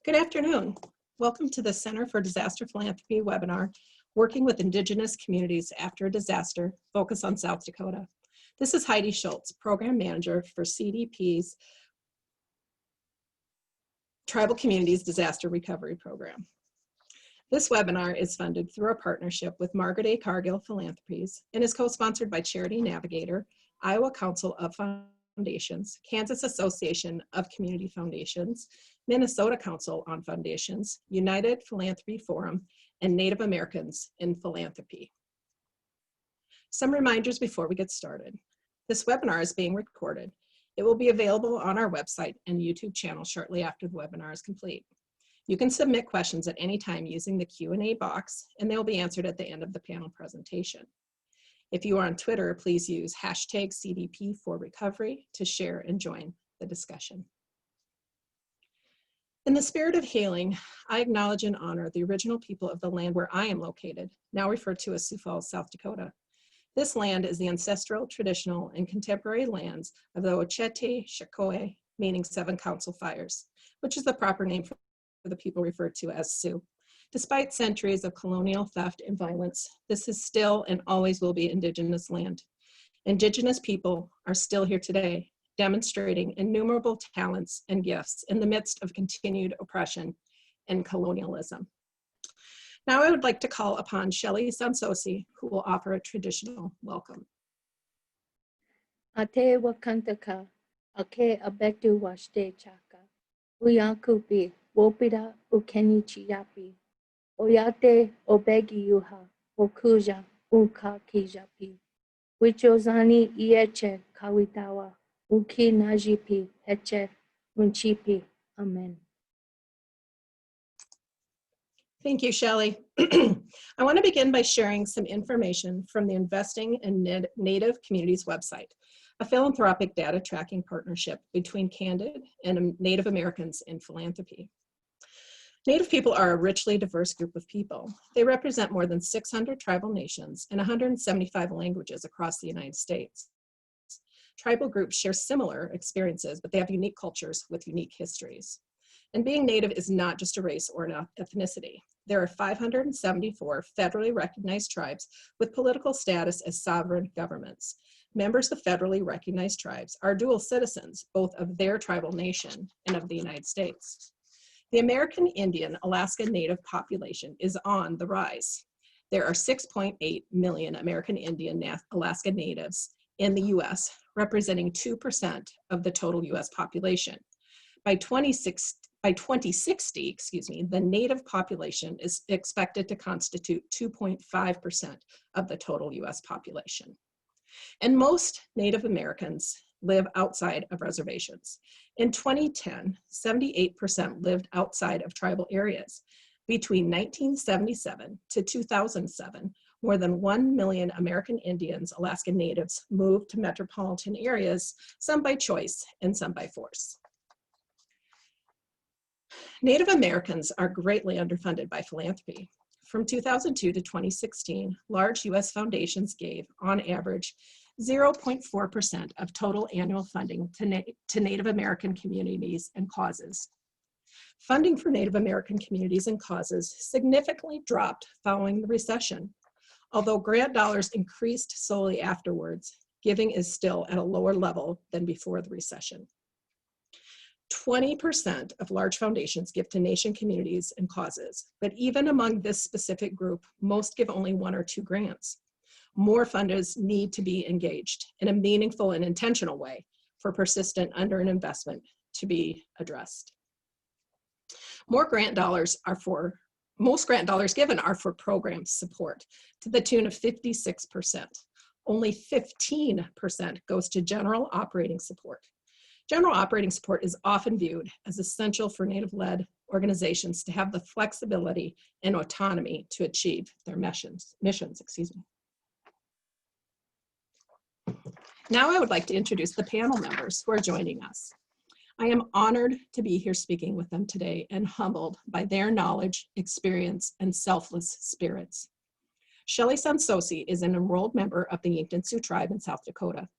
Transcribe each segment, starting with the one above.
Good afternoon. Welcome to the Center for Disaster Philanthropy webinar, Working with Indigenous Communities After a Disaster, Focus on South Dakota. This is Heidi Schultz, Program Manager for CDP's Tribal Communities Disaster Recovery Program. This webinar is funded through a partnership with Margaret A. Cargill Philanthropies and is co-sponsored by Charity Navigator, Iowa Council of Foundations, Kansas Association of Community Foundations, Minnesota Council on Foundations, United Philanthropy Forum, and Native Americans in Philanthropy. Some reminders before we get started. This webinar is being recorded. It will be available on our website and YouTube channel shortly after the webinar is complete. You can submit questions at any time using the Q&A box, and they will be answered at the end of the panel presentation. If you are on Twitter, please use #CDP4Recovery to share and join the discussion. In the spirit of healing, I acknowledge and honor the original people of the land where I am located, now referred to as Sioux Falls, South Dakota. This land is the ancestral, traditional, and contemporary lands of the Ochete Shakoi, meaning 7 council fires, which is the proper name for the people referred to as Sioux. Despite centuries of colonial theft and violence, this is still and always will be Indigenous land. Indigenous people are still here today, demonstrating innumerable talents and gifts in the midst of continued oppression and colonialism. Now I would like to call upon Shelly Saunsoci, who will offer a traditional welcome. Ate wakantaka, ake abetu washte chaka, uyankupi, wopida ukenichi yapi, oyate obegi yuha, okuja uka kijapi, wichozani ieche kawitawa, uki najipi heche unchipi. Amen. Thank you, Shelly. I want to begin by sharing some information from the Investing in Native Communities website, a philanthropic data tracking partnership between Candid and Native Americans in Philanthropy. Native people are a richly diverse group of people. They represent more than 600 tribal nations and 175 languages across the United States. Tribal groups share similar experiences, but they have unique cultures with unique histories. And being Native is not just a race or an ethnicity. There are 574 federally recognized tribes with political status as sovereign governments. Members of federally recognized tribes are dual citizens, both of their tribal nation and of the United States. The American Indian Alaska Native population is on the rise. There are 6.8 million American Indian Alaska Natives in the US, representing 2% of the total US population. By 2060, the Native population is expected to constitute 2.5% of the total US population. And most Native Americans live outside of reservations. In 2010, 78% lived outside of tribal areas. Between 1977 to 2007, more than 1 million American Indians, Alaska Natives, moved to metropolitan areas, some by choice and some by force. Native Americans are greatly underfunded by philanthropy. From 2002 to 2016, large US foundations gave, on average, 0.4% of total annual funding to Native American communities and causes. Funding for Native American communities and causes significantly dropped following the recession. Although grant dollars increased slowly afterwards, giving is still at a lower level than before the recession. 20% of large foundations give to nation communities and causes, but even among this specific group, most give only 1 or 2 grants. More funders need to be engaged in a meaningful and intentional way for persistent underinvestment to be addressed. Most grant dollars given are for program support to the tune of 56%. Only 15% goes to general operating support. General operating support is often viewed as essential for Native-led organizations to have the flexibility and autonomy to achieve their missions. Now I would like to introduce the panel members who are joining us. I am honored to be here speaking with them today and humbled by their knowledge, experience, and selfless spirits. Shelly Saunsoci is an enrolled member of the Yankton Sioux Tribe in South Dakota.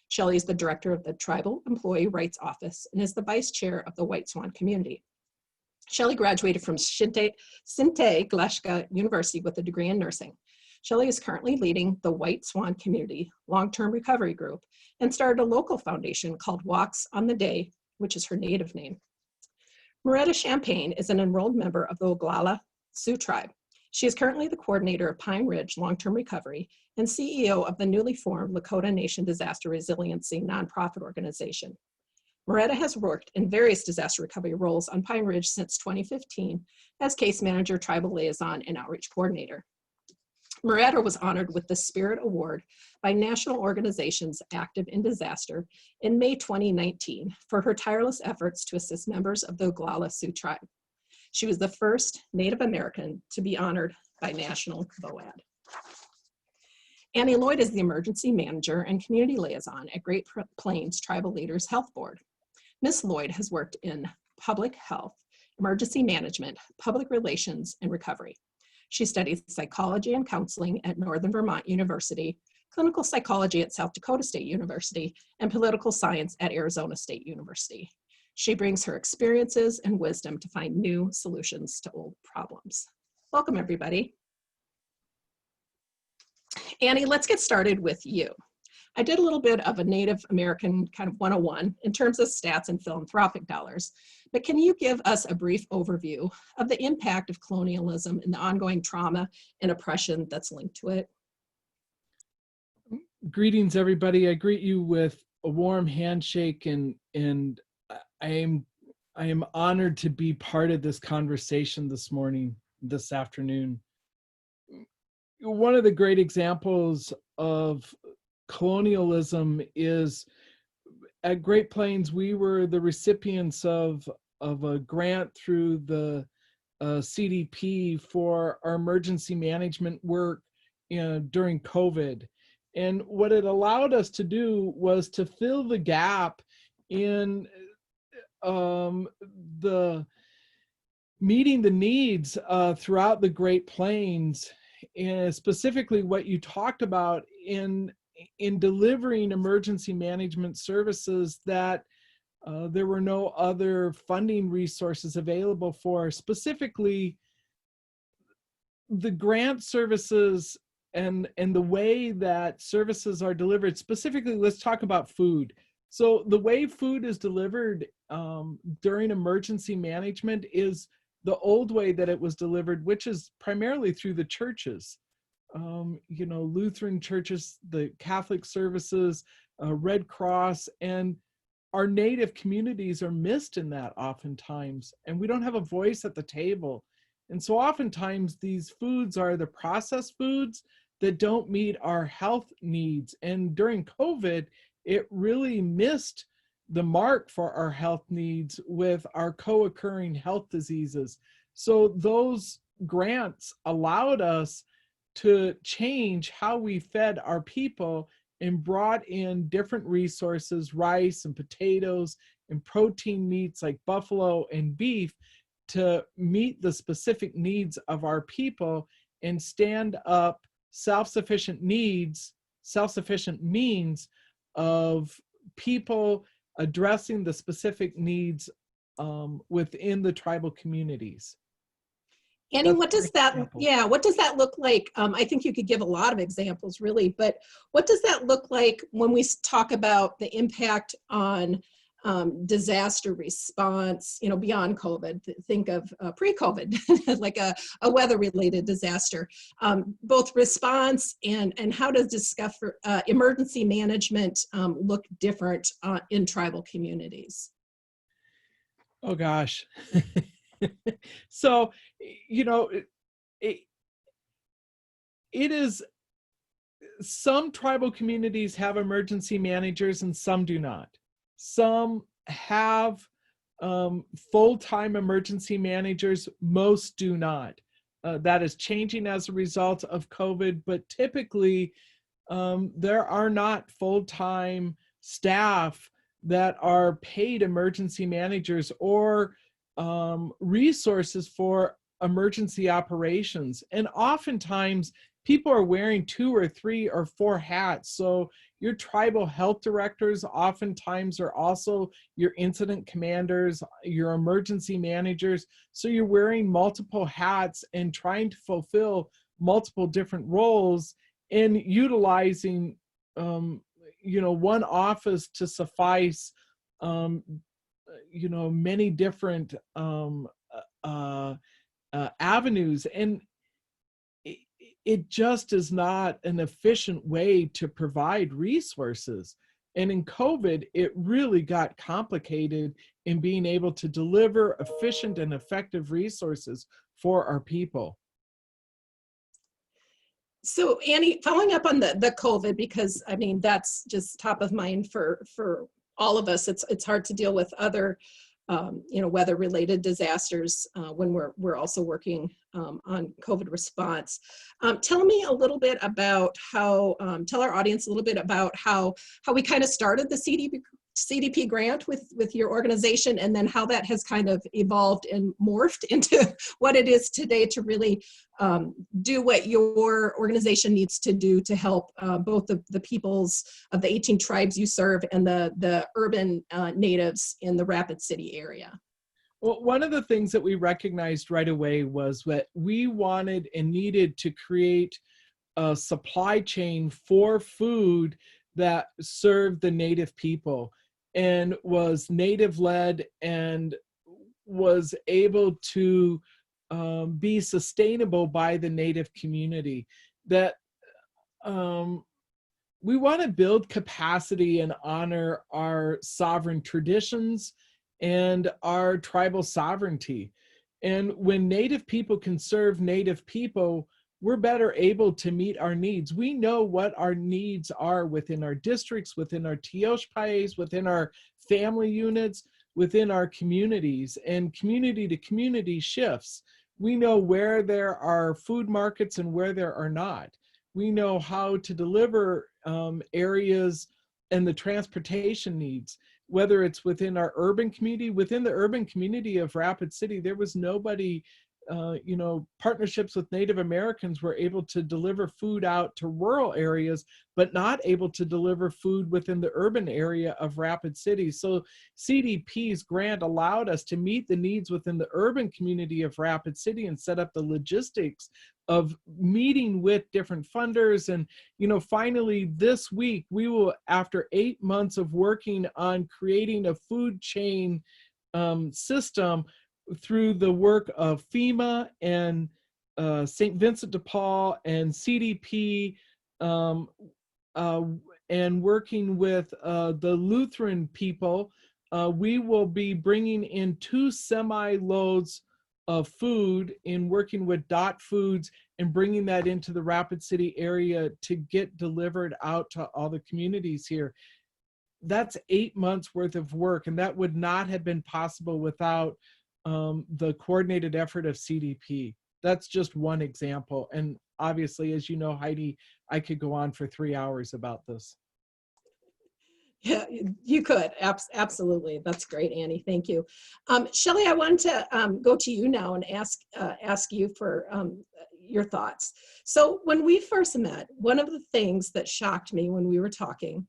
Shelly is the director of the Tribal Employee Rights Office and is the vice chair of the White Swan Community. Shelly graduated from Sinte Glashka University with a degree in nursing. Shelly is currently leading the White Swan Community long-term recovery group and started a local foundation called Walks on the Day, which is her native name. Moretta Champagne is an enrolled member of the Oglala Sioux Tribe. She is currently the coordinator of Pine Ridge Long-Term Recovery and CEO of the newly formed Lakota Nation Disaster Resiliency nonprofit organization. Moretta has worked in various disaster recovery roles on Pine Ridge since 2015 as case manager, tribal liaison, and outreach coordinator. Moretta was honored with the Spirit Award by national organizations active in disaster in May 2019 for her tireless efforts to assist members of the Oglala Sioux Tribe. She was the first Native American to be honored by National VOAD. Annie Lloyd is the emergency manager and community liaison at Great Plains Tribal Leaders Health Board. Ms. Lloyd has worked in public health, emergency management, public relations, and recovery. She studied psychology and counseling at Northern Vermont University, clinical psychology at South Dakota State University, and political science at Arizona State University. She brings her experiences and wisdom to find new solutions to old problems. Welcome, everybody. Annie, let's get started with you. I did a little bit of a Native American kind of 101 in terms of stats and philanthropic dollars, but can you give us a brief overview of the impact of colonialism and the ongoing trauma and oppression that's linked to it? Greetings, everybody. I greet you with a warm handshake, and I am honored to be part of this conversation this afternoon. One of the great examples of colonialism is at Great Plains. We were the recipients of a grant through the CDP for our emergency management work during COVID. And what it allowed us to do was to fill the gap in the meeting the needs throughout the Great Plains, and specifically what you talked about in delivering emergency management services that there were no other funding resources available for, specifically the grant services and the way that services are delivered. Specifically, let's talk about food. So the way food is delivered during emergency management is the old way that it was delivered, which is primarily through the churches. Lutheran churches, the Catholic services, Red Cross, and our Native communities are missed in that oftentimes, and we don't have a voice at the table. And so oftentimes these foods are the processed foods that don't meet our health needs. And during COVID, it really missed the mark for our health needs with our co-occurring health diseases. So those grants allowed us to change how we fed our people and brought in different resources, rice and potatoes and protein meats like buffalo and beef, to meet the specific needs of our people and stand up self-sufficient means of people addressing the specific needs within the tribal communities. Annie, what does that look like? I think you could give a lot of examples, really, but what does that look like when we talk about the impact on disaster response, beyond COVID? Think of pre-COVID, like a weather-related disaster, both response and how does emergency management look different in tribal communities? Oh gosh. So, it is, some tribal communities have emergency managers and some do not. Some have full-time emergency managers, most do not. That is changing as a result of COVID, but typically there are not full-time staff that are paid emergency managers or resources for emergency operations. And oftentimes people are wearing 2 or 3 or 4 hats. So your tribal health directors oftentimes are also your incident commanders, your emergency managers. So you're wearing multiple hats and trying to fulfill multiple different roles and utilizing, one office to suffice, many different avenues. And it just is not an efficient way to provide resources. And in COVID, it really got complicated in being able to deliver efficient and effective resources for our people. So Annie, following up on the COVID, because I mean, that's just top of mind for all of us. It's hard to deal with other weather-related disasters when we're also working on COVID response. Tell me a little bit about how, tell our audience a little bit about how we kind of started the CDP grant with your organization, and then how that has kind of evolved and morphed into what it is today to really do what your organization needs to do to help both the peoples of the 18 tribes you serve and the urban natives in the Rapid City area. Well, one of the things that we recognized right away was that we wanted and needed to create a supply chain for food that served the Native people and was Native-led and was able to be sustainable by the Native community. That we want to build capacity and honor our sovereign traditions and our tribal sovereignty. And when Native people can serve Native people, we're better able to meet our needs. We know what our needs are within our districts, within our tioshpais, within our family units, within our communities, and community to community shifts. We know where there are food markets and where there are not. We know how to deliver areas and the transportation needs, whether it's within our urban community. Within the urban community of Rapid City, there was nobody, partnerships with Native Americans were able to deliver food out to rural areas, but not able to deliver food within the urban area of Rapid City. So CDP's grant allowed us to meet the needs within the urban community of Rapid City and set up the logistics of meeting with different funders. And, finally this week, we will, after 8 months of working on creating a food chain system through the work of FEMA and St. Vincent de Paul and CDP, and working with the Lutheran people, we will be bringing in 2 semi-loads of food in working with Dot Foods and bringing that into the Rapid City area to get delivered out to all the communities here. That's 8 months worth of work, and that would not have been possible without the coordinated effort of CDP. That's just one example. And obviously, as you know, Heidi, I could go on for 3 hours about this. Yeah, you could. Absolutely. That's great, Annie. Thank you. Shelly, I wanted to go to you now and ask you for your thoughts. So when we first met, one of the things that shocked me when we were talking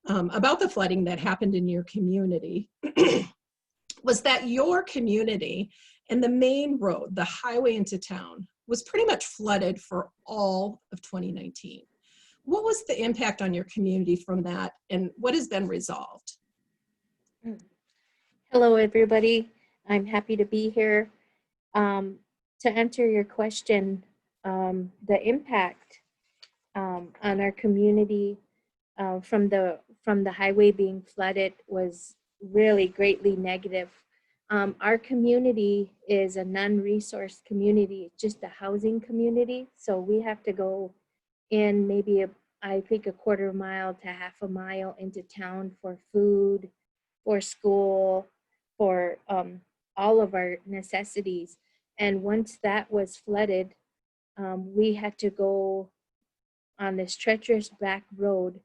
about the flooding that happened in your community was that your community and the main road, the highway into town, was pretty much flooded for all of 2019. What was the impact on your community from that, and what has been resolved? Hello, everybody. I'm happy to be here. To answer your question, the impact on our community from the highway being flooded was really greatly negative. Our community is a non-resource community, just a housing community. So we have to go in maybe I think a quarter mile to half a mile into town for food, for school, for all of our necessities. And once that was flooded, we had to go on this treacherous back road,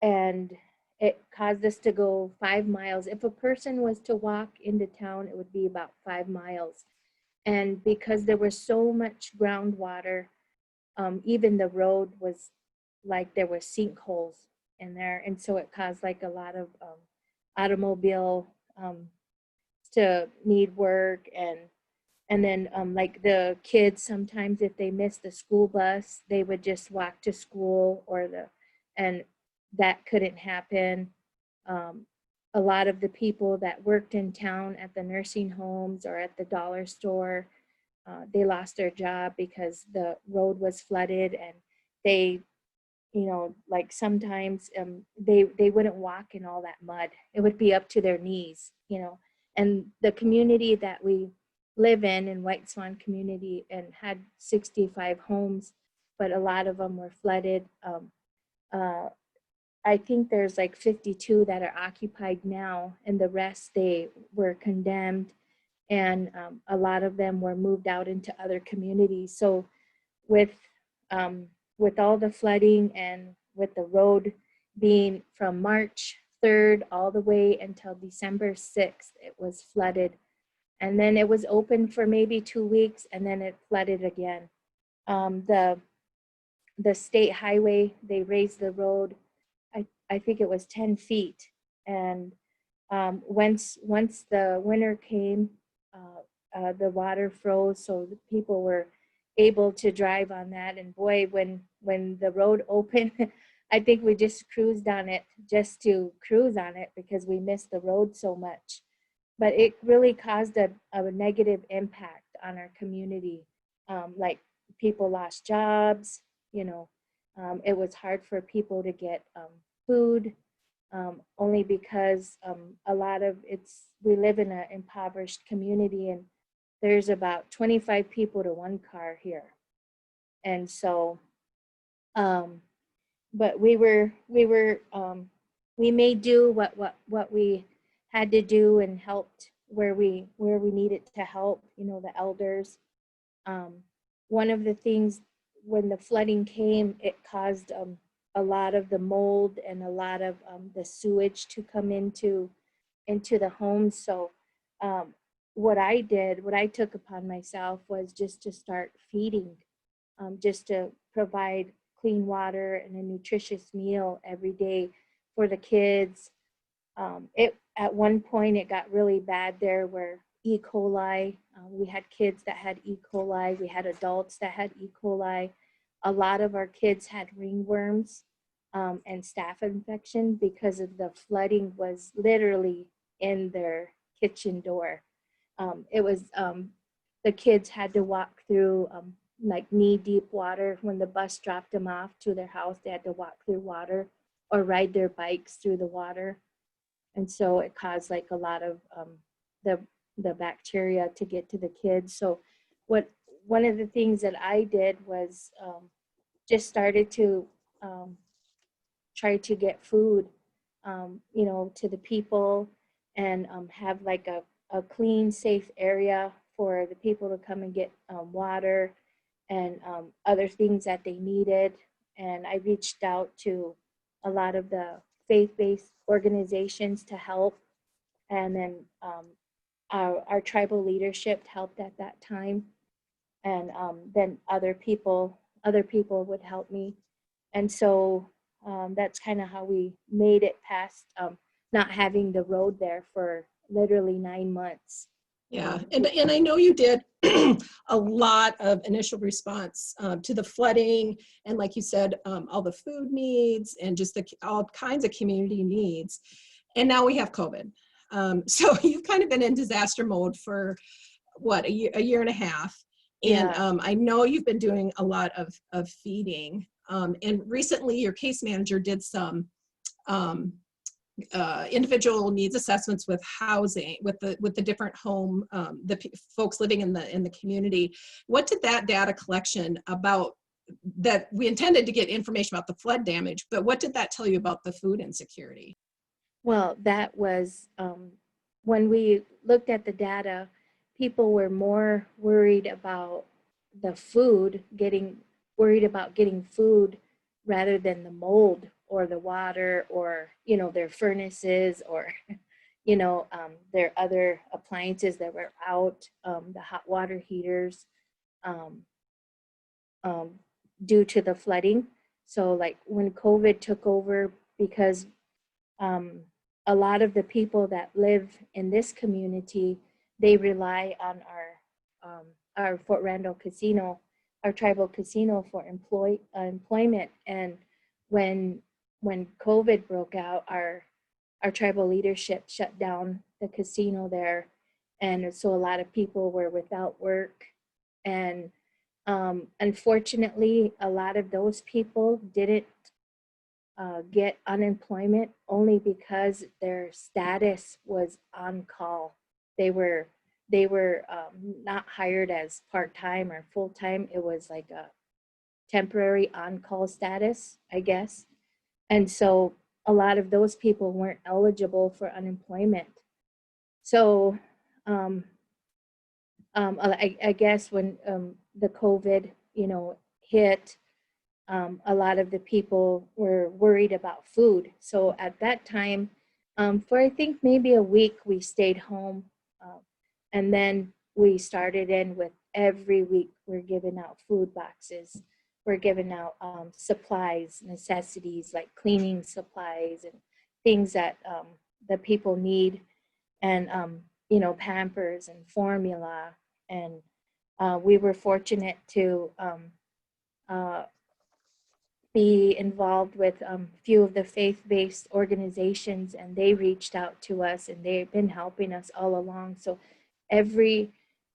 and it caused us to go 5 miles. If a person was to walk into town, it would be about 5 miles. And because there was so much groundwater, even the road was like there were sinkholes in there, and so it caused like a lot of automobile to need work, and then like the kids sometimes if they missed the school bus, they would just walk to school, and that couldn't happen. A lot of the people that worked in town at the nursing homes or at the dollar store, they lost their job because the road was flooded, and they, like sometimes they wouldn't walk in all that mud. It would be up to their knees, and the community that we live in White Swan Community, and had 65 homes, but a lot of them were flooded. I think there's like 52 that are occupied now, and the rest, they were condemned, and a lot of them were moved out into other communities. So with all the flooding and with the road being from March 3rd all the way until December 6th, it was flooded. And then it was open for maybe 2 weeks, and then it flooded again. The state highway, they raised the road, I think it was 10 feet. And once the winter came, the water froze, so the people were able to drive on that. And boy, when the road opened, I think we just cruised on it just to cruise on it because we missed the road so much. But it really caused a negative impact on our community. Like people lost jobs, it was hard for people to get food, only because a lot of we live in an impoverished community, and there's about 25 people to one car here. And so, but we made do what we had to do, and helped where we needed to help, the elders. One of the things, when the flooding came, it caused a lot of the mold and a lot of the sewage to come into the homes. So what I took upon myself was just to start feeding, just to provide clean water and a nutritious meal every day for the kids. At one point it got really bad there, where E. coli, we had kids that had E. coli, we had adults that had E. coli. A lot of our kids had ringworms and staph infection because of the flooding was literally in their kitchen door. It was, the kids had to walk through like knee-deep water. When the bus dropped them off to their house, they had to walk through water or ride their bikes through the water. And so it caused like a lot of the bacteria to get to the kids. So one of the things that I did was just started to try to get food, to the people, and have like a clean, safe area for the people to come and get water and other things that they needed. And I reached out to a lot of the faith-based organizations to help. And then our tribal leadership helped at that time. And then other people would help me. And so that's kind of how we made it past not having the road there for literally 9 months. Yeah, and I know you did a lot of initial response to the flooding, and like you said, all the food needs and just all kinds of community needs. And now we have COVID. So you've kind of been in disaster mode for what, a year and a half. And Yeah. I know you've been doing a lot of feeding. And recently your case manager did some individual needs assessments with housing, with the different home, folks living in the community. What did that data collection about, that we intended to get information about the flood damage, but what did that tell you about the food insecurity? Well, that was when we looked at the data, people were more worried about the food, worried about getting food rather than the mold or the water or, their furnaces or, their other appliances that were out, the hot water heaters. due to the flooding. So like when COVID took over, because a lot of the people that live in this community, they rely on our Fort Randall casino, our tribal casino, for employment. And when COVID broke out, our tribal leadership shut down the casino there, and so a lot of people were without work. And unfortunately, a lot of those people didn't get unemployment only because their status was on call. They were not hired as part-time or full-time. It was like a temporary on-call status, I guess. And so a lot of those people weren't eligible for unemployment. So I guess when the COVID, hit, a lot of the people were worried about food. So at that time, for I think maybe a week, we stayed home. And then we started in with every week, we're giving out food boxes. We're giving out supplies, necessities like cleaning supplies and things that the people need. And, Pampers and formula. And we were fortunate to be involved with a few of the faith-based organizations, and they reached out to us, and they've been helping us all along. So every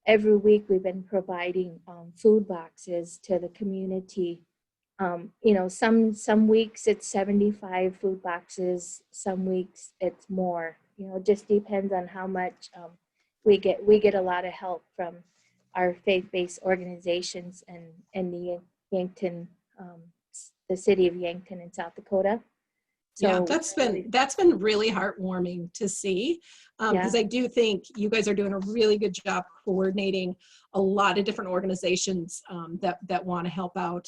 week we've been providing food boxes to the community. Some weeks it's 75 food boxes, some weeks it's more. It just depends on how much we get. We get a lot of help from our faith-based organizations and the Yankton, the city of Yankton in South Dakota. So yeah, that's been really heartwarming to see, because I do think you guys are doing a really good job coordinating a lot of different organizations that want to help out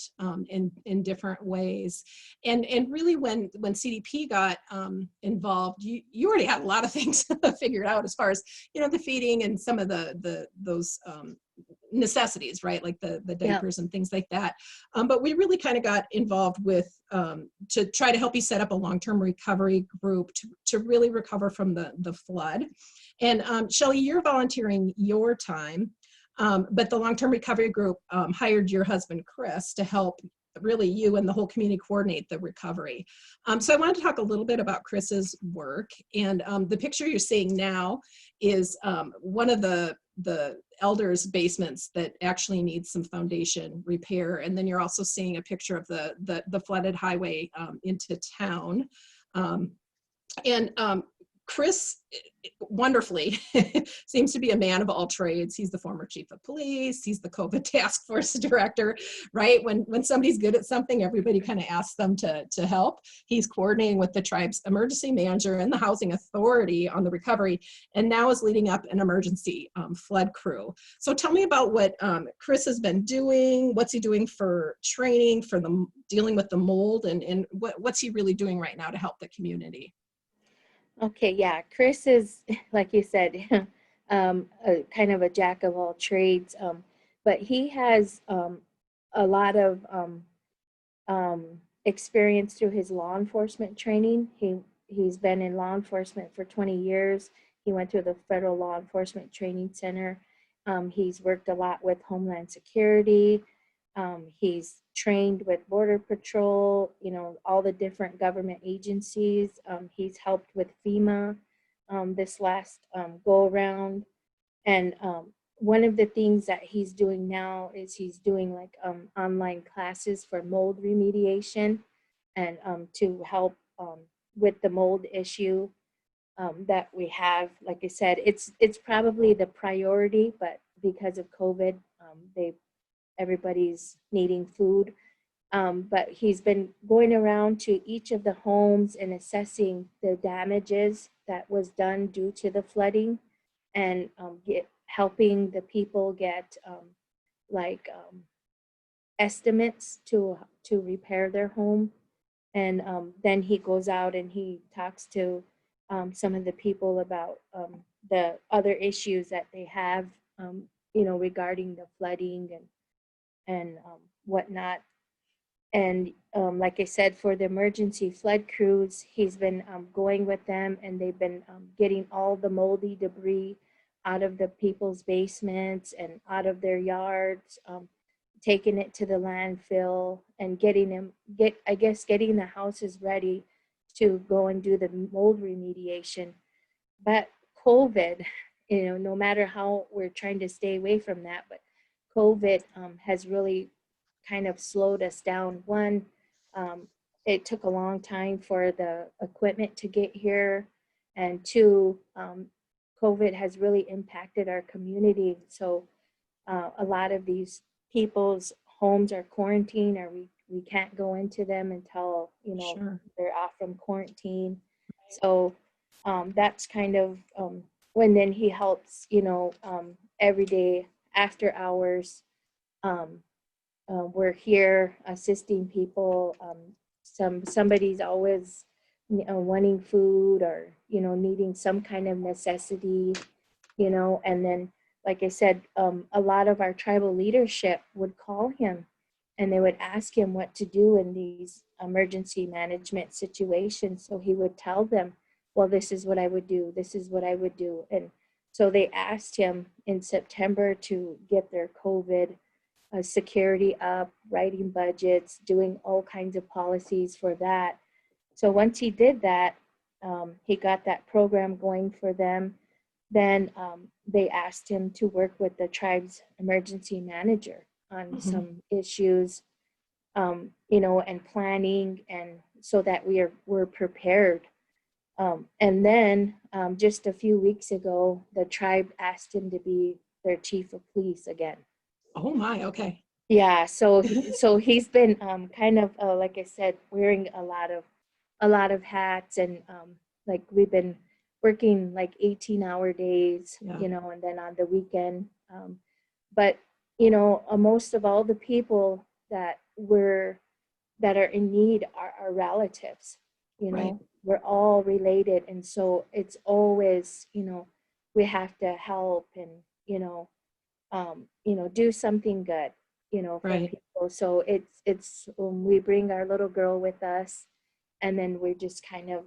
in different ways. And really, when CDP got involved, you already had a lot of things figured out as far as the feeding and some of those necessities, right? Like the diapers and things like that. But we really kind of got involved with to try to help you set up a long-term recovery group to really recover from the flood. And Shelly, you're volunteering your time, but the long-term recovery group hired your husband, Chris, to help really you and the whole community coordinate the recovery. So I wanted to talk a little bit about Chris's work. And the picture you're seeing now is one of the elders' basements that actually needs some foundation repair. And then you're also seeing a picture of the flooded highway into town. Chris, wonderfully, seems to be a man of all trades. He's the former chief of police. He's the COVID task force director, right? When somebody's good at something, everybody kind of asks them to help. He's coordinating with the tribe's emergency manager and the housing authority on the recovery, and now is leading up an emergency flood crew. So tell me about what Chris has been doing. What's he doing for training, for the dealing with the mold, and what's he really doing right now to help the community? Okay, yeah, Chris is, like you said, kind of a jack of all trades, but he has a lot of experience through his law enforcement training. He's been in law enforcement for 20 years. He went through the Federal Law Enforcement Training Center. He's worked a lot with Homeland Security. He's trained with Border Patrol, all the different government agencies. He's helped with FEMA this last go around. And one of the things that he's doing now is he's doing like online classes for mold remediation and to help with the mold issue that we have. Like I said, it's probably the priority, but because of COVID, everybody's needing food. But he's been going around to each of the homes and assessing the damages that was done due to the flooding, and helping the people get estimates to repair their home. And then he goes out and he talks to some of the people about the other issues that they have, regarding the flooding and whatnot. And like I said, for the emergency flood crews, he's been going with them, and they've been getting all the moldy debris out of the people's basements and out of their yards, taking it to the landfill and getting the houses ready to go and do the mold remediation. But COVID, no matter how we're trying to stay away from that, but COVID has really kind of slowed us down. One, it took a long time for the equipment to get here. And two, COVID has really impacted our community. So a lot of these people's homes are quarantined, or we can't go into them until, Sure. they're off from quarantine. So that's kind of when then he helps, every day after hours. We're here assisting people. Somebody's always wanting food, or needing some kind of necessity, and then, like I said, a lot of our tribal leadership would call him, and they would ask him what to do in these emergency management situations. So he would tell them, well, this is what I would do, this is what I would do. And so they asked him in September to get their COVID security up, writing budgets, doing all kinds of policies for that. So once he did that, he got that program going for them. Then they asked him to work with the tribe's emergency manager on some issues, and planning, and so that we're prepared. And then just a few weeks ago, the tribe asked him to be their chief of police again. Oh my, okay. Yeah, so he's been kind of like I said, wearing a lot of hats, and like we've been working like 18-hour days, Yeah. And then on the weekend. But most of all, the people that are in need are our relatives. Right. We're all related, and so it's always, we have to help and do something good, for Right. people. So it's we bring our little girl with us, and then we just kind of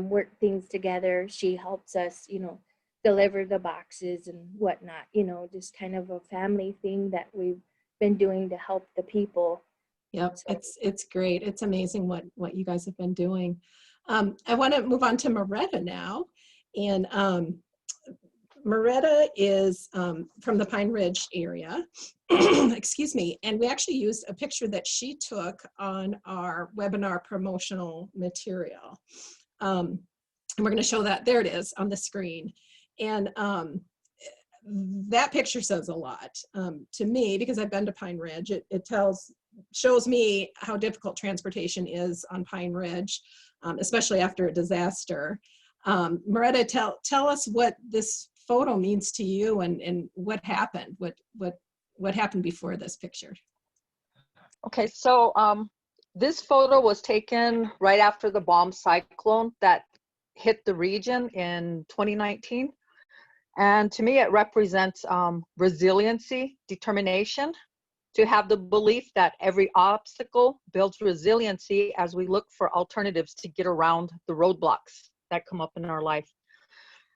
work things together. She helps us, deliver the boxes and whatnot. Just kind of a family thing that we've been doing to help the people. Yep, So, it's great. It's amazing what you guys have been doing. I want to move on to Moretta now, and Moretta is from the Pine Ridge area. Excuse me. And we actually used a picture that she took on our webinar promotional material. And we're going to show that. There it is on the screen. And that picture says a lot to me, because I've been to Pine Ridge. It shows me how difficult transportation is on Pine Ridge, especially after a disaster. Moretta, tell us what this photo means to you, and what happened. What happened before this picture? Okay, so this photo was taken right after the bomb cyclone that hit the region in 2019. And to me, it represents resiliency, determination, to have the belief that every obstacle builds resiliency as we look for alternatives to get around the roadblocks that come up in our life.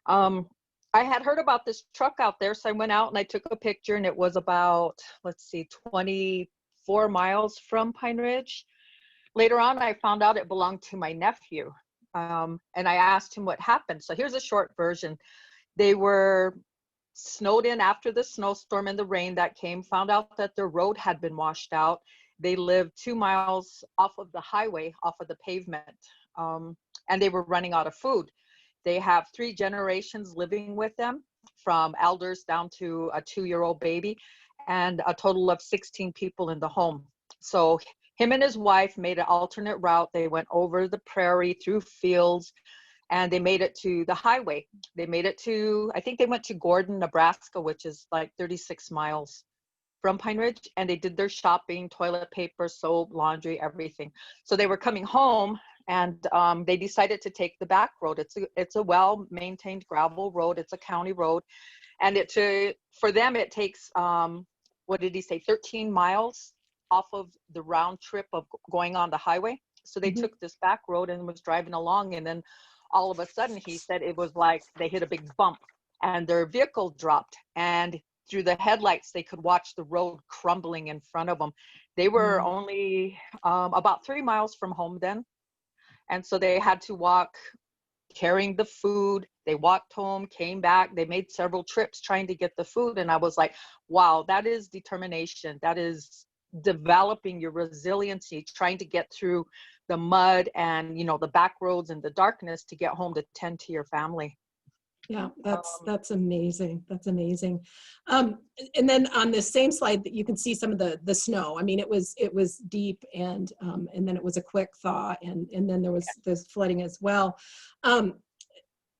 I had heard about this truck out there, so I went out and I took a picture, and it was about, 24 miles from Pine Ridge. Later on, I found out it belonged to my nephew, and I asked him what happened. So here's a short version. They were snowed in after the snowstorm and the rain that came, found out that their road had been washed out. They lived 2 miles off of the highway, off of the pavement, and they were running out of food. They have 3 generations living with them, from elders down to a 2-year-old baby, and a total of 16 people in the home. So him and his wife made an alternate route. They went over the prairie, through fields, and they made it to the highway. They made it to, I think they went to Gordon, Nebraska, which is like 36 miles from Pine Ridge, and they did their shopping, toilet paper, soap, laundry, everything. So they were coming home, and they decided to take the back road. It's a well-maintained gravel road. It's a county road, and for them it takes, what did he say, 13 miles off of the round trip of going on the highway. So they Mhm. took this back road and was driving along, and then all of a sudden he said it was like they hit a big bump and their vehicle dropped, and through the headlights they could watch the road crumbling in front of them. They were only about 3 miles from home then, and so they had to walk carrying the food. They walked home, came back, they made several trips trying to get the food. And I was like, wow, that is determination. That is developing your resiliency, trying to get through the mud and, you know, the back roads and the darkness to get home to tend to your family. Yeah, that's amazing. That's amazing. And then on this same slide, that you can see some of the snow. I mean, it was deep, and then it was a quick thaw, and then there was this flooding as well.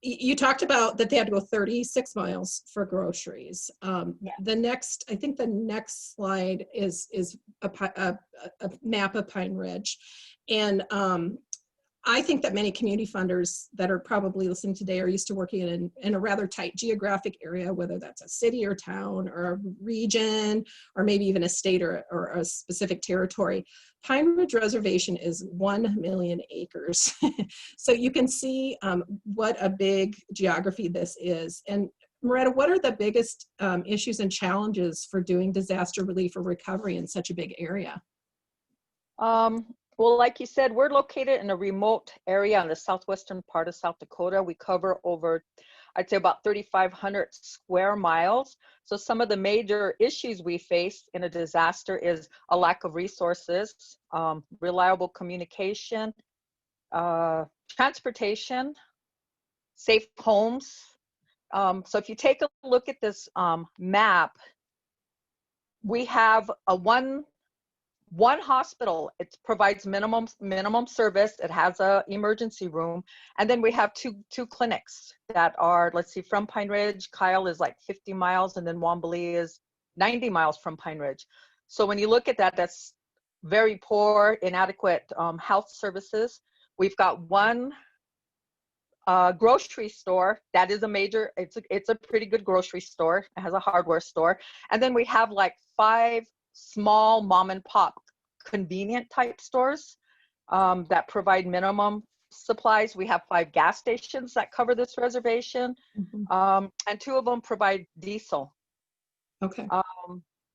You talked about that they had to go 36 miles for groceries. The next, I think the next slide is a map of Pine Ridge, and I think that many community funders that are probably listening today are used to working in a rather tight geographic area, whether that's a city or town or a region, or maybe even a state or a specific territory. Pine Ridge Reservation is 1 million acres. So you can see what a big geography this is. And Moretta, what are the biggest issues and challenges for doing disaster relief or recovery in such a big area? Well, like you said, we're located in a remote area in the southwestern part of South Dakota. We cover over, I'd say, about 3,500 square miles. So some of the major issues we face in a disaster is a lack of resources, reliable communication, transportation, safe homes. So if you take a look at this map, we have a one hospital. It provides minimum service. It has a emergency room, and then we have two clinics that are, let's see, from Pine Ridge. Kyle is like 50 miles, and then Wombly is 90 miles from Pine Ridge. So when you look at that, that's very poor, inadequate health services. We've got one grocery store that is a major. It's a pretty good grocery store. It has a hardware store, and then we have like 5 small mom and pop convenient type stores that provide minimum supplies. We have 5 gas stations that cover this reservation, and 2 of them provide diesel. Okay.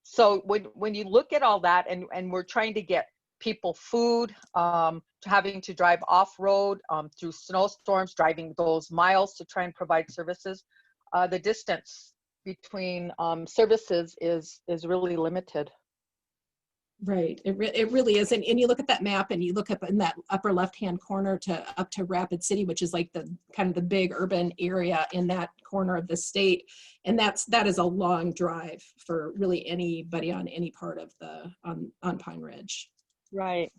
So when you look at all that, and we're trying to get people food, having to drive off-road through snowstorms, driving those miles to try and provide services, the distance between services is really limited. Right, it really is. And you look at that map, and you look up in that upper left-hand corner up to Rapid City, which is like the kind of the big urban area in that corner of the state. And that is a long drive for really anybody on any part of on Pine Ridge. Right.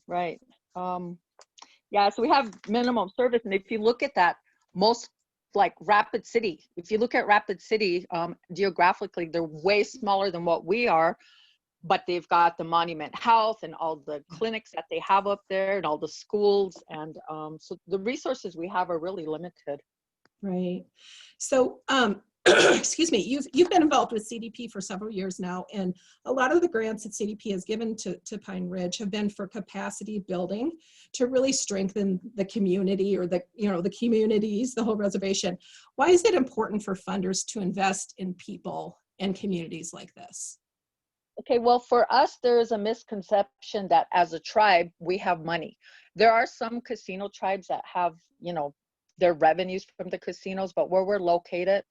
Yeah, so we have minimum service. And if you look at that, most like Rapid City, if you look at Rapid City, geographically, they're way smaller than what we are. But they've got the Monument Health and all the clinics that they have up there and all the schools. And so the resources we have are really limited. Right. So, excuse me, you've been involved with CDP for several years now, and a lot of the grants that CDP has given to Pine Ridge have been for capacity building to really strengthen the community, or the communities, the whole reservation. Why is it important for funders to invest in people and communities like this? Okay, well, for us, there is a misconception that as a tribe, we have money. There are some casino tribes that have, their revenues from the casinos, but where we're located,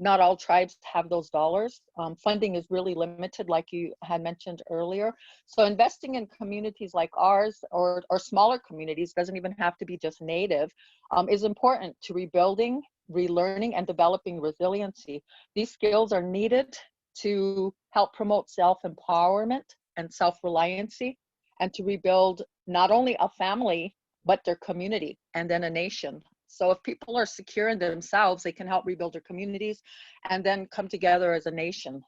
not all tribes have those dollars. Funding is really limited, like you had mentioned earlier. So investing in communities like ours, or smaller communities, doesn't even have to be just Native, is important to rebuilding, relearning, and developing resiliency. These skills are needed to help promote self-empowerment and self-reliancy, and to rebuild not only a family, but their community, and then a nation. So if people are secure in themselves, they can help rebuild their communities and then come together as a nation.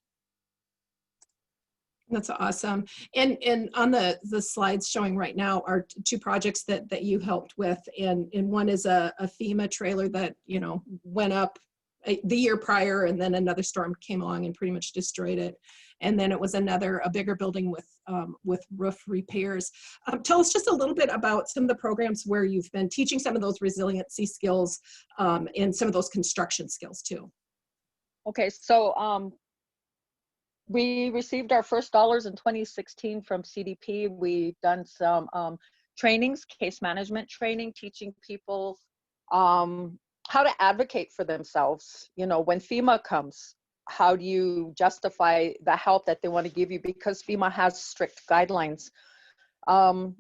That's awesome. And on the slides showing right now are 2 projects that you helped with, and one is a FEMA trailer that went up the year prior, and then another storm came along and pretty much destroyed it. And then it was a bigger building with roof repairs. Tell us just a little bit about some of the programs where you've been teaching some of those resiliency skills and some of those construction skills too. Okay, so we received our first dollars in 2016 from CDP. We've done some trainings, case management training, teaching people how to advocate for themselves. You know, when FEMA comes, how do you justify the help that they want to give you, because FEMA has strict guidelines. And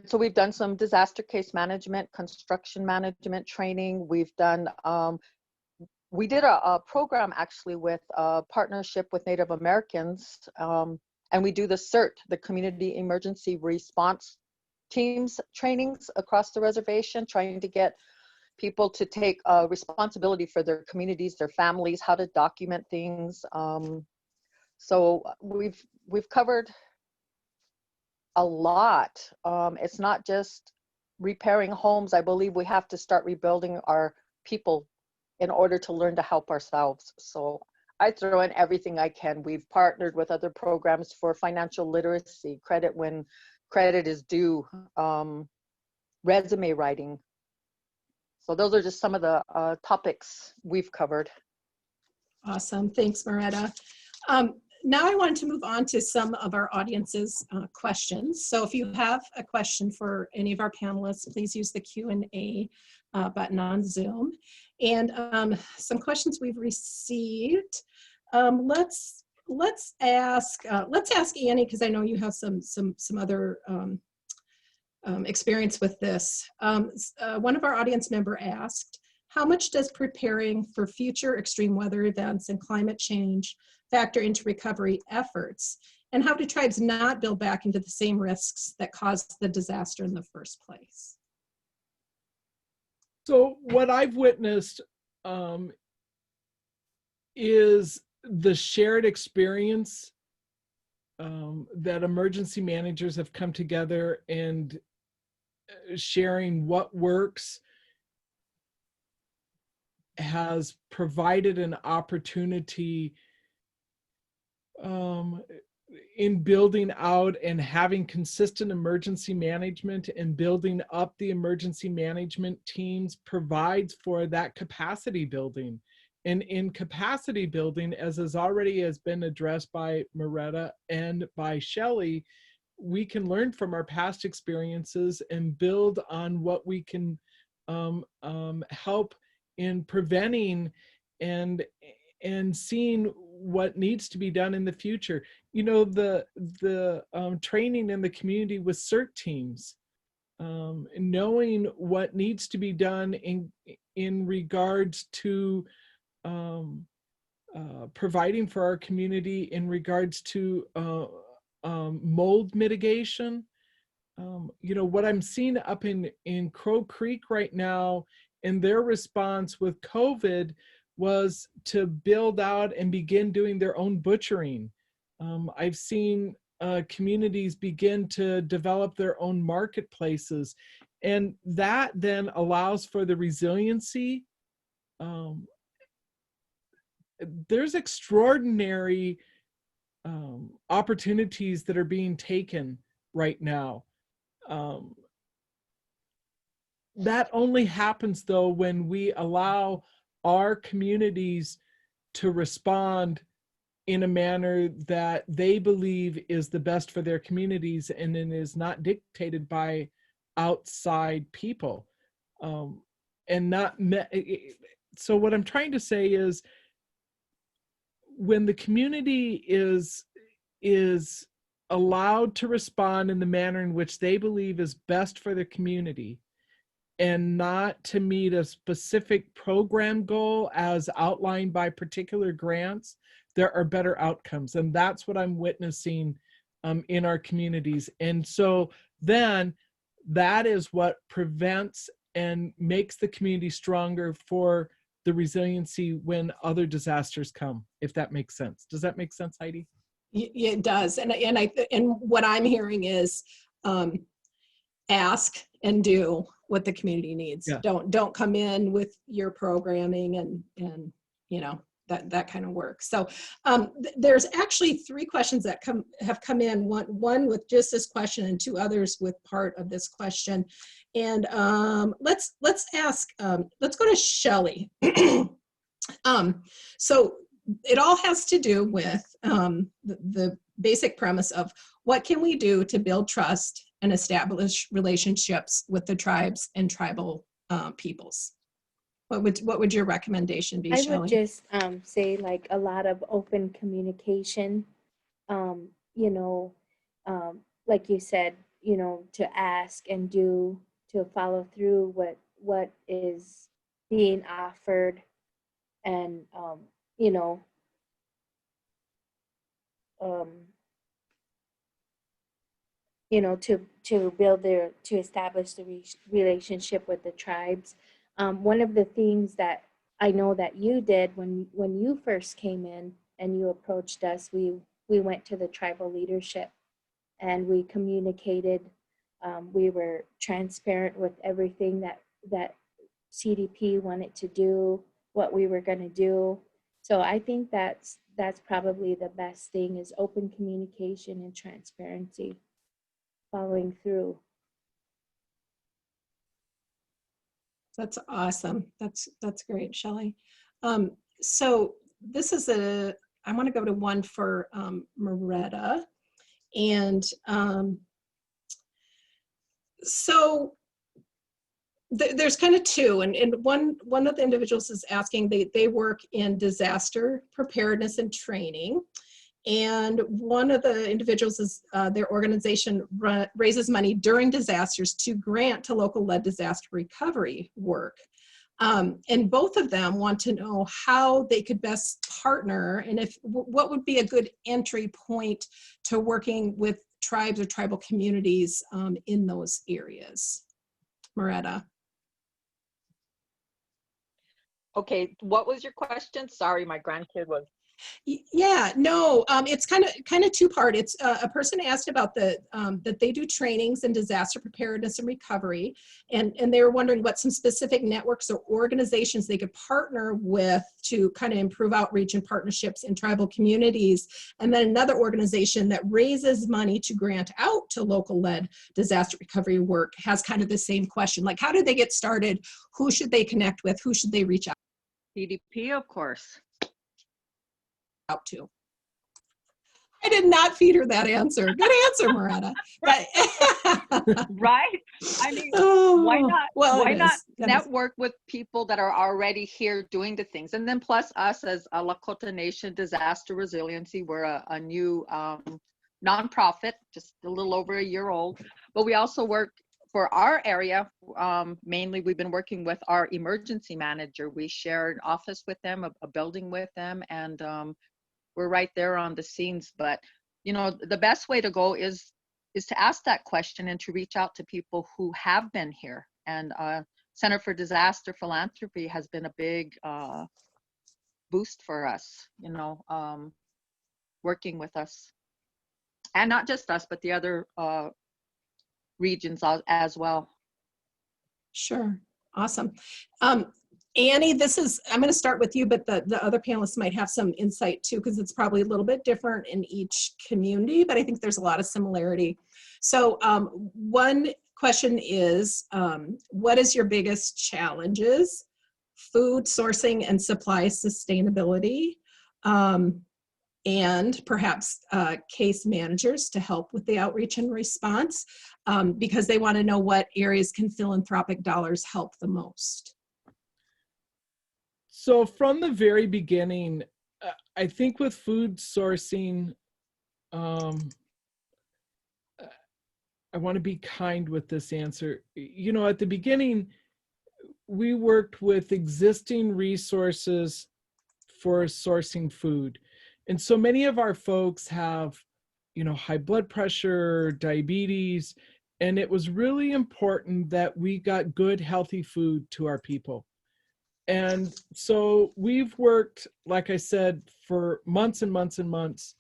so we've done some disaster case management, construction management training. We've done, we did a program actually with a partnership with Native Americans, and we do the CERT, the Community Emergency Response Teams trainings across the reservation, trying to get people to take responsibility for their communities, their families, how to document things. So we've covered a lot. It's not just repairing homes. I believe we have to start rebuilding our people in order to learn to help ourselves. So I throw in everything I can. We've partnered with other programs for financial literacy, credit when credit is due, resume writing. So those are just some of the topics we've covered. Awesome, thanks, Moretta. Now I want to move on to some of our audience's questions. So if you have a question for any of our panelists, please use the Q&A button on Zoom. And some questions we've received. Let's ask Annie, because I know you have some other experience with this. One of our audience member asked, how much does preparing for future extreme weather events and climate change factor into recovery efforts? And how do tribes not build back into the same risks that caused the disaster in the first place? So what I've witnessed is the shared experience that emergency managers have come together and sharing what works has provided an opportunity in building out and having consistent emergency management and building up the emergency management teams provides for that capacity building. And in capacity building, as has been addressed by Moretta and by Shelly, we can learn from our past experiences and build on what we can help in preventing and seeing what needs to be done in the future. You know, the training in the community with CERT teams, knowing what needs to be done in regards to providing for our community in regards to mold mitigation. You know, what I'm seeing up in Crow Creek right now in their response with COVID was to build out and begin doing their own butchering. I've seen communities begin to develop their own marketplaces, and that then allows for the resiliency. There's extraordinary opportunities that are being taken right now. That only happens though when we allow our communities to respond in a manner that they believe is the best for their communities, and it is not dictated by outside people. So what I'm trying to say is, when the community is allowed to respond in the manner in which they believe is best for the community, and not to meet a specific program goal as outlined by particular grants, there are better outcomes. And that's what I'm witnessing in our communities. And so then that is what prevents and makes the community stronger for the resiliency when other disasters come, if that makes sense. Does that make sense, Heidi? Yeah, it does. And what I'm hearing is ask and do. what the community needs. Yeah. Don't come in with your programming and you know, that kind of work. So there's actually 3 questions that have come in, one with just this question and 2 others with part of this question. And let's go to Shelly. So it all has to do with the basic premise of what can we do to build trust and establish relationships with the tribes and tribal peoples. What would your recommendation be, I Shelly? would just say like a lot of open communication, you know, like you said, you know, to ask and do, to follow through what is being offered, and you know, to build to establish the relationship with the tribes. One of the things that I know that you did when you first came in and you approached us, we went to the tribal leadership and we communicated. We were transparent with everything that CDP wanted to do, what we were going to do. So I think that's probably the best thing, is open communication and transparency, following through. That's awesome. That's great, Shelly. So this is I want to go to one for Moretta. And so there's kind of 2, and one of the individuals is asking, they work in disaster preparedness and training. And one of the individuals is their organization raises money during disasters to grant to local-led disaster recovery work. And both of them want to know how they could best partner, and what would be a good entry point to working with tribes or tribal communities in those areas. Moretta. Okay, what was your question? Sorry, my grandkid was. Yeah, no, it's kind of 2-part. It's a person asked about that they do trainings in disaster preparedness and recovery, and they were wondering what some specific networks or organizations they could partner with to kind of improve outreach and partnerships in tribal communities. And then another organization that raises money to grant out to local-led disaster recovery work has kind of the same question, like how do they get started? Who should they connect with? Who should they reach CDP, of course. out to? I did not feed her that answer. Good answer, Moretta. Right? I mean, why not? Well, why not is. network with people that are already here doing the things? And then plus us as a Lakota Nation Disaster Resiliency, we're a new nonprofit, just a little over a year old. But we also work for our area. Mainly, we've been working with our emergency manager. We share an office with them, a building with them, and we're right there on the scenes. But you know, the best way to go is to ask that question and to reach out to people who have been here. And Center for Disaster Philanthropy has been a big boost for us, you know, working with us, and not just us, but the other regions as well. Sure. Awesome. Annie, I'm going to start with you, but the other panelists might have some insight too, because it's probably a little bit different in each community, but I think there's a lot of similarity. So one question is, what is your biggest challenges? Food sourcing and supply sustainability, and perhaps case managers to help with the outreach and response, because they want to know what areas can philanthropic dollars help the most. So from the very beginning, I think with food sourcing, I want to be kind with this answer. You know, at the beginning, we worked with existing resources for sourcing food. And so many of our folks have, you know, high blood pressure, diabetes, and it was really important that we got good, healthy food to our people. And so we've worked, like I said, for months and months and months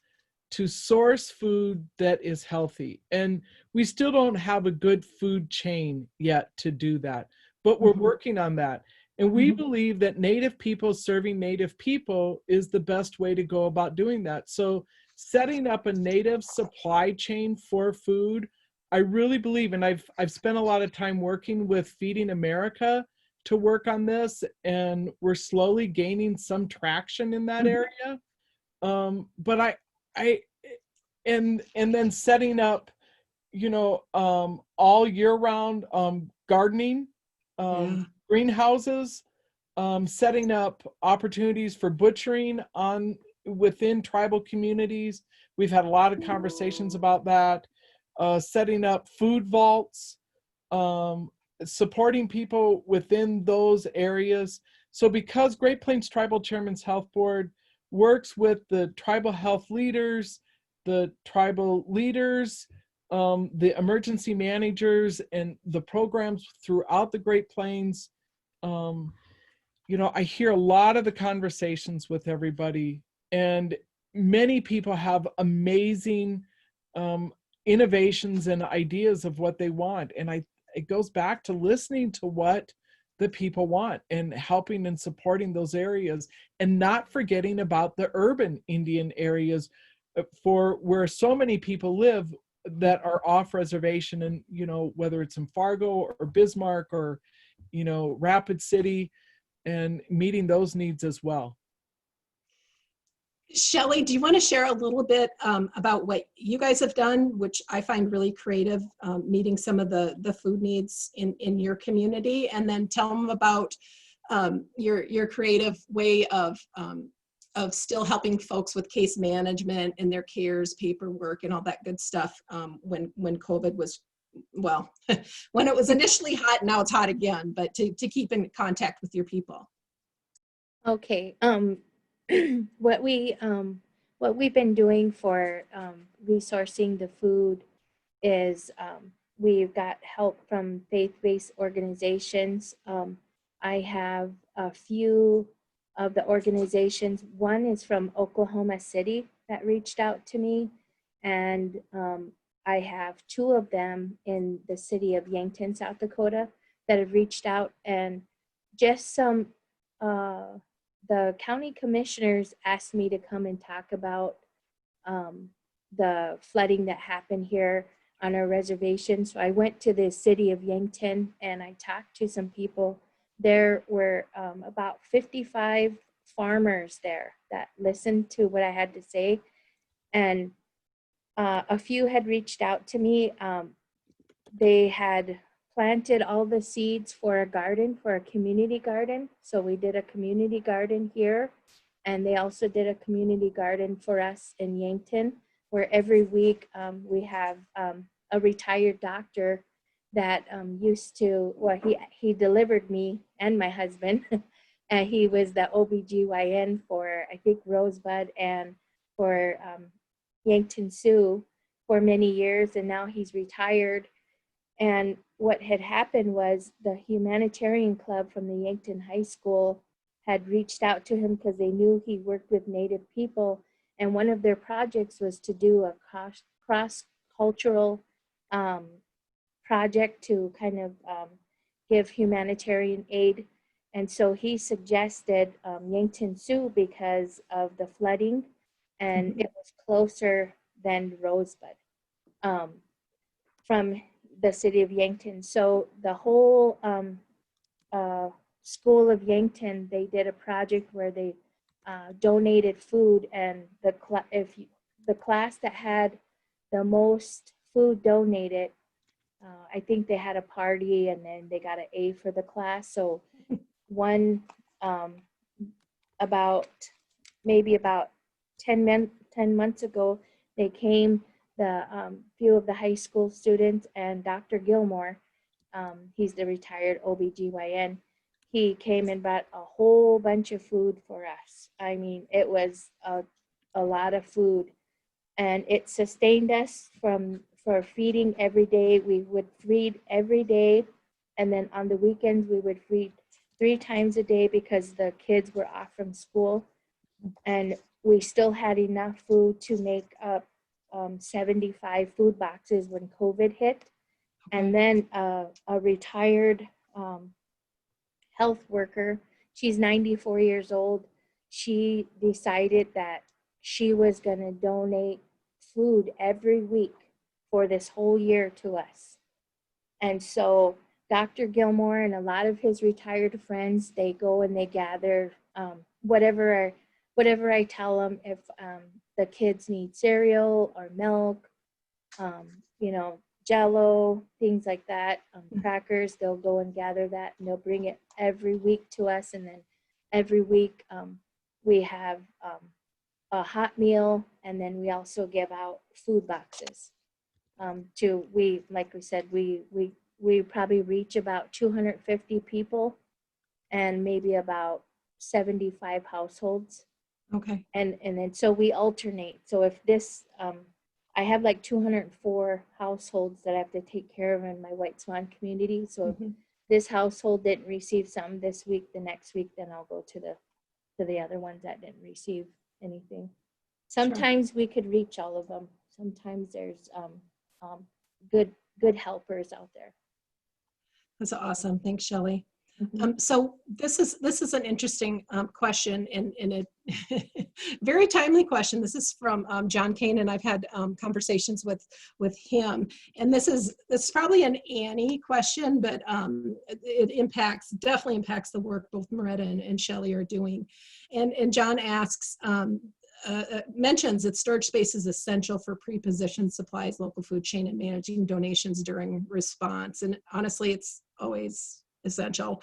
to source food that is healthy. And we still don't have a good food chain yet to do that, but we're working on that. And we believe that Native people serving Native people is the best way to go about doing that. So setting up a Native supply chain for food, I really believe, and I've spent a lot of time working with Feeding America to work on this, and we're slowly gaining some traction in that area. But and then setting up, you know, all year round gardening, greenhouses, setting up opportunities for butchering within tribal communities. We've had a lot of conversations about that. Setting up food vaults, supporting people within those areas. So because Great Plains Tribal Chairman's Health Board works with the tribal health leaders, the tribal leaders, the emergency managers, and the programs throughout the Great Plains, you know, I hear a lot of the conversations with everybody, and many people have amazing innovations and ideas of what they want. And it goes back to listening to what the people want and helping and supporting those areas, and not forgetting about the urban Indian areas for where so many people live that are off reservation, and, you know, whether it's in Fargo or Bismarck or, you know, Rapid City, and meeting those needs as well. Shelly, do you want to share a little bit about what you guys have done, which I find really creative, meeting some of the food needs in your community, and then tell them about your creative way of still helping folks with case management and their cares, paperwork, and all that good stuff when COVID was, well, when it was initially hot, now it's hot again, but to keep in contact with your people. Okay. What we've been doing for resourcing the food is we've got help from faith-based organizations. I have a few of the organizations. One is from Oklahoma City that reached out to me, and I have two of them in the city of Yankton, South Dakota, that have reached out, and just some the county commissioners asked me to come and talk about the flooding that happened here on our reservation. So I went to the city of Yankton and I talked to some people. There were about 55 farmers there that listened to what I had to say. And a few had reached out to me. They had planted all the seeds for a garden, for a community garden. So we did a community garden here, and they also did a community garden for us in Yankton, where every week we have a retired doctor that used to, well, he delivered me and my husband, and he was the OBGYN for, I think, Rosebud and for Yankton Sioux for many years, and now he's retired. And what had happened was the humanitarian club from the Yankton High School had reached out to him because they knew he worked with Native people. And one of their projects was to do a cross-cultural project to kind of give humanitarian aid. And so he suggested Yankton Sioux because of the flooding, and it was closer than Rosebud from the city of Yankton. So the whole school of Yankton, they did a project where they donated food, and the class that had the most food donated, I think they had a party and then they got an A for the class. So one maybe about 10 months ago, they came, the few of the high school students, and Dr. Gilmore, he's the retired OBGYN, he came and bought a whole bunch of food for us. I mean, it was a lot of food, and it sustained us for feeding every day. We would feed every day, and then on the weekends we would feed 3 times a day because the kids were off from school. And we still had enough food to make up 75 food boxes when COVID hit. And then a retired health worker, she's 94 years old, she decided that she was going to donate food every week for this whole year to us. And so Dr. Gilmore and a lot of his retired friends, they go and they gather whatever I tell them. If the kids need cereal or milk, you know, Jello, things like that, crackers, they'll go and gather that, and they'll bring it every week to us. And then every week we have a hot meal, and then we also give out food boxes. Like we said, we probably reach about 250 people and maybe about 75 households. Okay. And then so we alternate. So if this, I have like 204 households that I have to take care of in my White Swan community. So if this household didn't receive something this week, the next week, then I'll go to the other ones that didn't receive anything. Sometimes we could reach all of them. Sometimes there's good helpers out there. That's awesome. Thanks, Shelly. So this is an interesting question, and a very timely question. This is from John Kane, and I've had conversations with him. And this is probably an Annie question, but it definitely impacts the work both Moretta and Shelly are doing. And John asks, mentions that storage space is essential for pre-positioned supplies, local food chain, and managing donations during response. And honestly, it's always essential.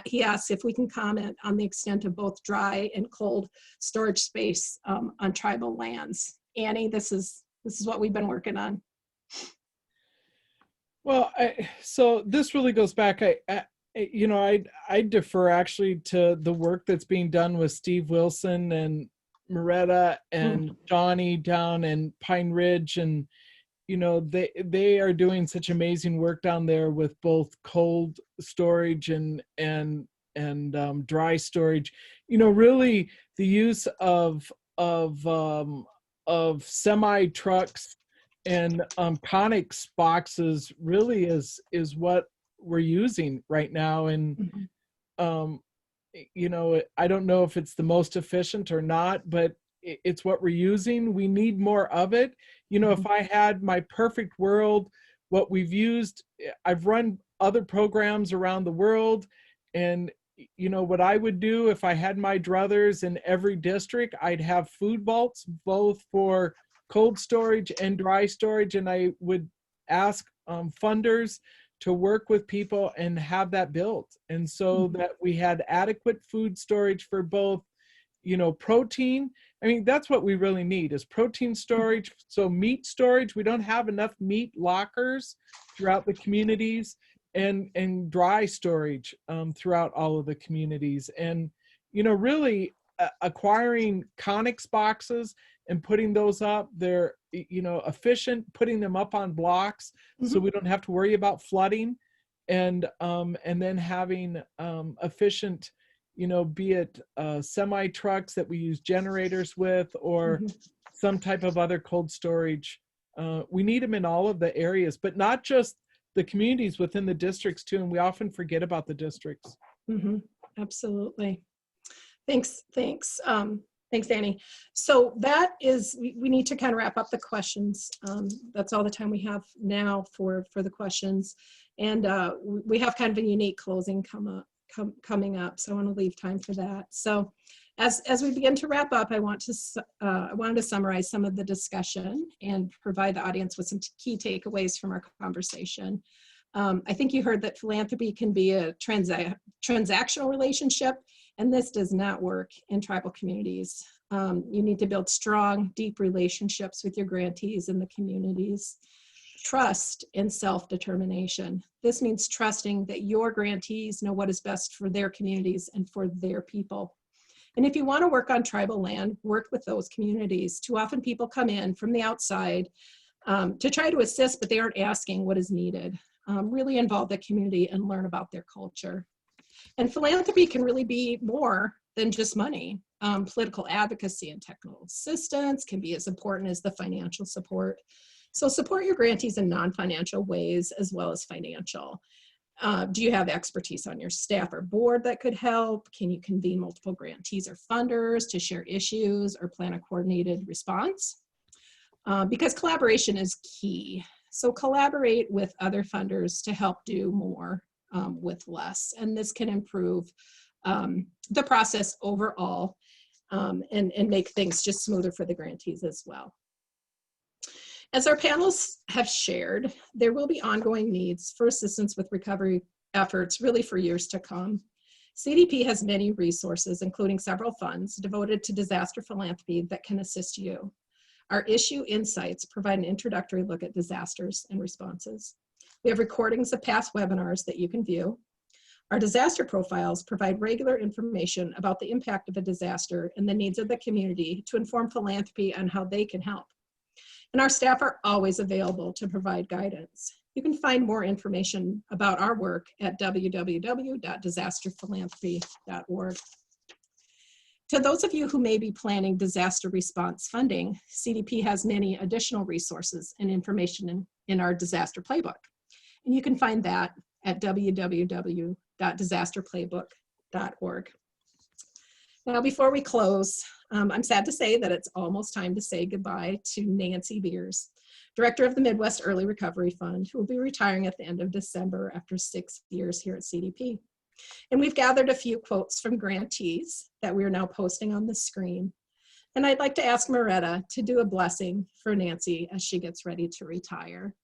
He asks if we can comment on the extent of both dry and cold storage space on tribal lands. Annie, this is what we've been working on. Well, so this really goes back. I defer actually to the work that's being done with Steve Wilson and Moretta and Johnny down in Pine Ridge, and they are doing such amazing work down there with both cold storage and dry storage. Really the use of semi trucks and Conex boxes really is what we're using right now. And I don't know if it's the most efficient or not, but it's what we're using. We need more of it. If I had my perfect world, what we've used, I've run other programs around the world, and what I would do if I had my druthers in every district, I'd have food vaults both for cold storage and dry storage, and I would ask funders to work with people and have that built, and so that we had adequate food storage for both protein. I mean, that's what we really need is protein storage. So meat storage, we don't have enough meat lockers throughout the communities, and dry storage throughout all of the communities. And, really acquiring Conex boxes and putting those up, they're, efficient, putting them up on blocks so we don't have to worry about flooding, and then having efficient, be it semi trucks that we use generators with, or some type of other cold storage. We need them in all of the areas, but not just the communities within the districts too. And we often forget about the districts. Absolutely. Thanks, Annie. So that is, we need to kind of wrap up the questions. That's all the time we have now for the questions. And we have kind of a unique closing coming up, so I want to leave time for that. So as we begin to wrap up, I wanted to summarize some of the discussion and provide the audience with some key takeaways from our conversation. I think you heard that philanthropy can be a transactional relationship, and this does not work in tribal communities. You need to build strong, deep relationships with your grantees in the communities. Trust and self-determination. This means trusting that your grantees know what is best for their communities and for their people. And if you want to work on tribal land, work with those communities. Too often people come in from the outside to try to assist, but they aren't asking what is needed. Really involve the community and learn about their culture. And philanthropy can really be more than just money. Political advocacy and technical assistance can be as important as the financial support. So support your grantees in non-financial ways as well as financial. Do you have expertise on your staff or board that could help? Can you convene multiple grantees or funders to share issues or plan a coordinated response? Because collaboration is key. So collaborate with other funders to help do more with less. And this can improve the process overall and make things just smoother for the grantees as well. As our panelists have shared, there will be ongoing needs for assistance with recovery efforts really for years to come. CDP has many resources, including several funds devoted to disaster philanthropy that can assist you. Our issue insights provide an introductory look at disasters and responses. We have recordings of past webinars that you can view. Our disaster profiles provide regular information about the impact of a disaster and the needs of the community to inform philanthropy on how they can help. And our staff are always available to provide guidance. You can find more information about our work at www.disasterphilanthropy.org. To those of you who may be planning disaster response funding, CDP has many additional resources and information in our disaster playbook. And you can find that at www.disasterplaybook.org. Now, before we close, I'm sad to say that it's almost time to say goodbye to Nancy Beers, Director of the Midwest Early Recovery Fund, who will be retiring at the end of December after 6 years here at CDP. And we've gathered a few quotes from grantees that we are now posting on the screen. And I'd like to ask Moretta to do a blessing for Nancy as she gets ready to retire.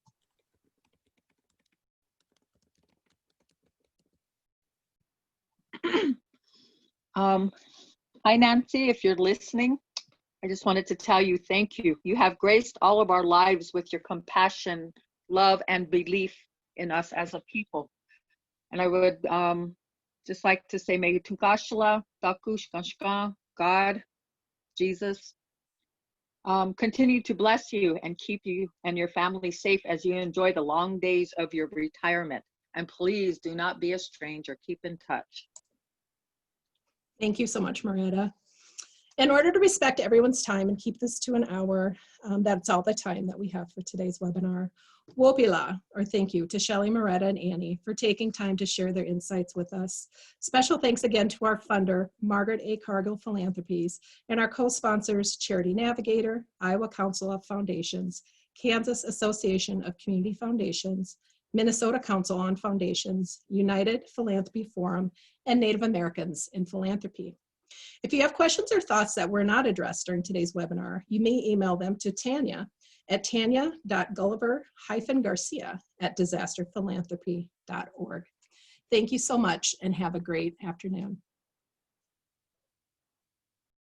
Hi, Nancy, if you're listening, I just wanted to tell you thank you. You have graced all of our lives with your compassion, love, and belief in us as a people. And I would just like to say, may Tukashla, Dakush, Kashka, God, Jesus, continue to bless you and keep you and your family safe as you enjoy the long days of your retirement. And please do not be a stranger. Keep in touch. Thank you so much, Moretta. In order to respect everyone's time and keep this to an hour, that's all the time that we have for today's webinar. Wopila, or thank you to Shelly, Moretta, and Annie for taking time to share their insights with us. Special thanks again to our funder, Margaret A. Cargill Philanthropies, and our co-sponsors, Charity Navigator, Iowa Council of Foundations, Kansas Association of Community Foundations, Minnesota Council on Foundations, United Philanthropy Forum, and Native Americans in Philanthropy. If you have questions or thoughts that were not addressed during today's webinar, you may email them to Tanya at tanya.gulliver-garcia@disasterphilanthropy.org. Thank you so much and have a great afternoon.